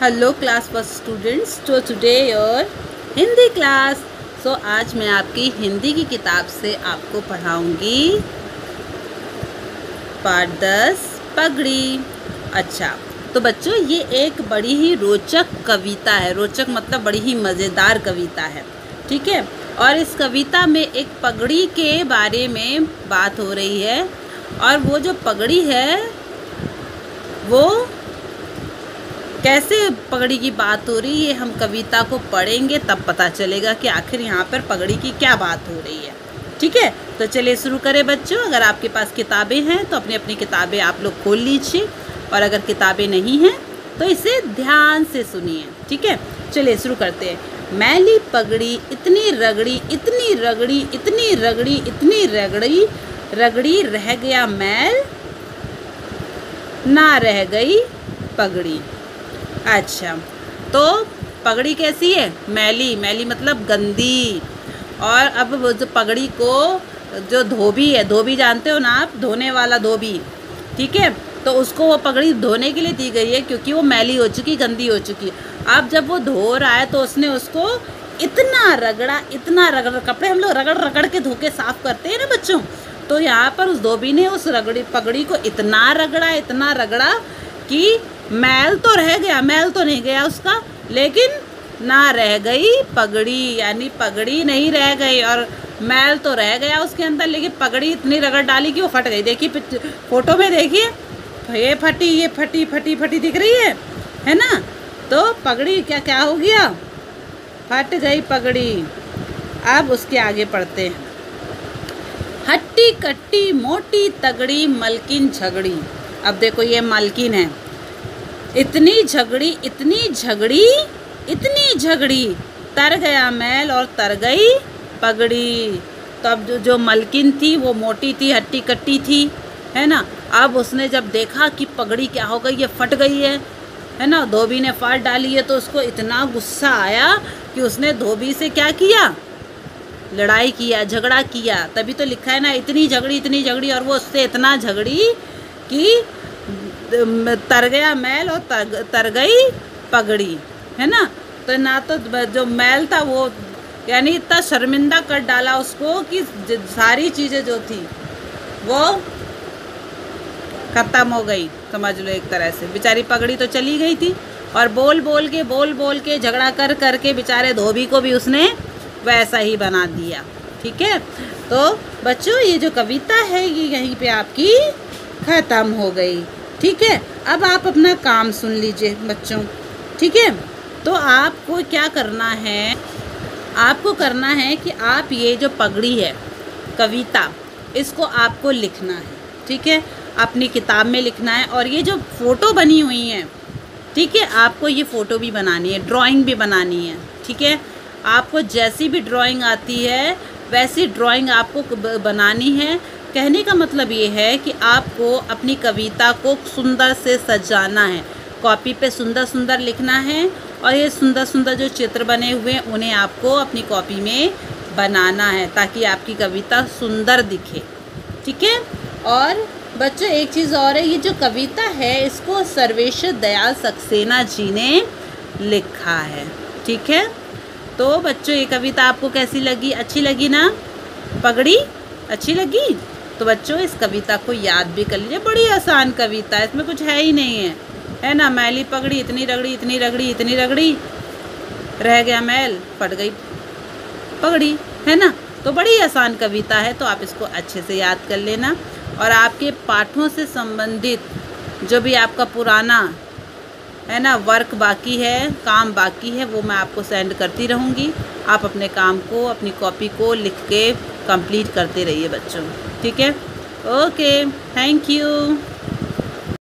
Hello class first students, तो today your Hindi class. सो आज मैं आपकी हिंदी की किताब से आपको पढ़ाऊंगी पाठ 10 पगड़ी। अच्छा, तो बच्चों ये एक बड़ी ही रोचक कविता है। रोचक मतलब बड़ी ही मज़ेदार कविता है, ठीक है। और इस कविता में एक पगड़ी के बारे में बात हो रही है, और वो जो पगड़ी है वो कैसे पगड़ी की बात हो रही है, हम कविता को पढ़ेंगे तब पता चलेगा कि आखिर यहाँ पर पगड़ी की क्या बात हो रही है, ठीक है। तो चलिए शुरू करें बच्चों। अगर आपके पास किताबें हैं तो अपनी अपनी किताबें आप लोग खोल लीजिए, और अगर किताबें नहीं हैं तो इसे ध्यान से सुनिए, ठीक है। चलिए शुरू करते हैं। मैली पगड़ी इतनी रगड़ी, इतनी रगड़ी, इतनी रगड़ी, इतनी रगड़ी, रगड़ी रह गया मैल, ना रह गई पगड़ी। अच्छा, तो पगड़ी कैसी है? मैली। मैली मतलब गंदी। और अब वो जो पगड़ी को जो धोबी है, धोबी जानते हो ना आप, धोने वाला धोबी, ठीक है। तो उसको वो पगड़ी धोने के लिए दी गई है, क्योंकि वो मैली हो चुकी, गंदी हो चुकी। अब जब वो धो रहा है तो उसने उसको इतना रगड़ा, इतना रगड़, कपड़े हम लोग रगड़ रगड़ के धो के साफ़ करते हैं ना बच्चों, तो यहाँ पर उस धोबी ने उस पगड़ी को इतना रगड़ा, इतना रगड़ा कि मैल तो रह गया, मैल तो नहीं गया उसका, लेकिन ना रह गई पगड़ी, यानी पगड़ी नहीं रह गई। और मैल तो रह गया उसके अंदर, लेकिन पगड़ी इतनी रगड़ डाली कि वो फट गई। देखिए फोटो में, देखिए ये फटी, ये फटी फटी फटी दिख रही है ना। तो पगड़ी क्या क्या हो गया? फट गई पगड़ी। अब उसके आगे पढ़ते हैं। हट्टी कट्टी मोटी तगड़ी मलकिन झगड़ी। अब देखो ये मालकिन है। इतनी झगड़ी, इतनी झगड़ी, इतनी झगड़ी, तर गया मैल और तर गई पगड़ी। तो अब जो मलकिन थी वो मोटी थी, हट्टी कट्टी थी, है ना। अब उसने जब देखा कि पगड़ी क्या हो गई, ये फट गई है ना, धोबी ने फाड़ डाली है, तो उसको इतना गुस्सा आया कि उसने धोबी से क्या किया? लड़ाई किया, झगड़ा किया। तभी तो लिखा है ना, इतनी झगड़ी, इतनी झगड़ी। और वो उससे इतना झगड़ी कि तर गया मैल और तर गई पगड़ी, है ना। तो ना तो जो मैल था वो, यानी इतना शर्मिंदा कर डाला उसको कि सारी चीज़ें जो थी वो ख़त्म हो गई, समझ लो एक तरह से। बेचारी पगड़ी तो चली गई थी, और बोल बोल के झगड़ा कर के बेचारे धोबी को भी उसने वैसा ही बना दिया, ठीक है। तो बच्चों ये जो कविता है ये यहीं पे आपकी ख़त्म हो गई, ठीक है। अब आप अपना काम सुन लीजिए बच्चों, ठीक है। तो आपको क्या करना है? आपको करना है कि आप ये जो पगड़ी है कविता, इसको आपको लिखना है, ठीक है। अपनी किताब में लिखना है। और ये जो फ़ोटो बनी हुई है, ठीक है, आपको ये फ़ोटो भी बनानी है, ड्राइंग भी बनानी है, ठीक है। आपको जैसी भी ड्राइंग आती है वैसी ड्राइंग आपको बनानी है। कहने का मतलब ये है कि आपको अपनी कविता को सुंदर से सजाना है, कॉपी पे सुंदर सुंदर लिखना है, और ये सुंदर सुंदर जो चित्र बने हुए हैं उन्हें आपको अपनी कॉपी में बनाना है, ताकि आपकी कविता सुंदर दिखे, ठीक है। और बच्चों एक चीज़ और है, ये जो कविता है इसको सर्वेश्वर दयाल सक्सेना जी ने लिखा है, ठीक है। तो बच्चों ये कविता आपको कैसी लगी? अच्छी लगी ना? पगड़ी अच्छी लगी? तो बच्चों इस कविता को याद भी कर लीजिए। बड़ी आसान कविता है, इसमें कुछ है ही नहीं है ना। मैली पगड़ी इतनी रगड़ी, इतनी रगड़ी, इतनी रगड़ी, रह गया मैल, फट गई पगड़ी, है ना। तो बड़ी आसान कविता है, तो आप इसको अच्छे से याद कर लेना। और आपके पाठों से संबंधित जो भी आपका पुराना है ना वर्क बाकी है, काम बाकी है, वो मैं आपको सेंड करती रहूँगी। आप अपने काम को, अपनी कॉपी को लिख के कंप्लीट करते रहिए बच्चों, ठीक है। Okay, thank you.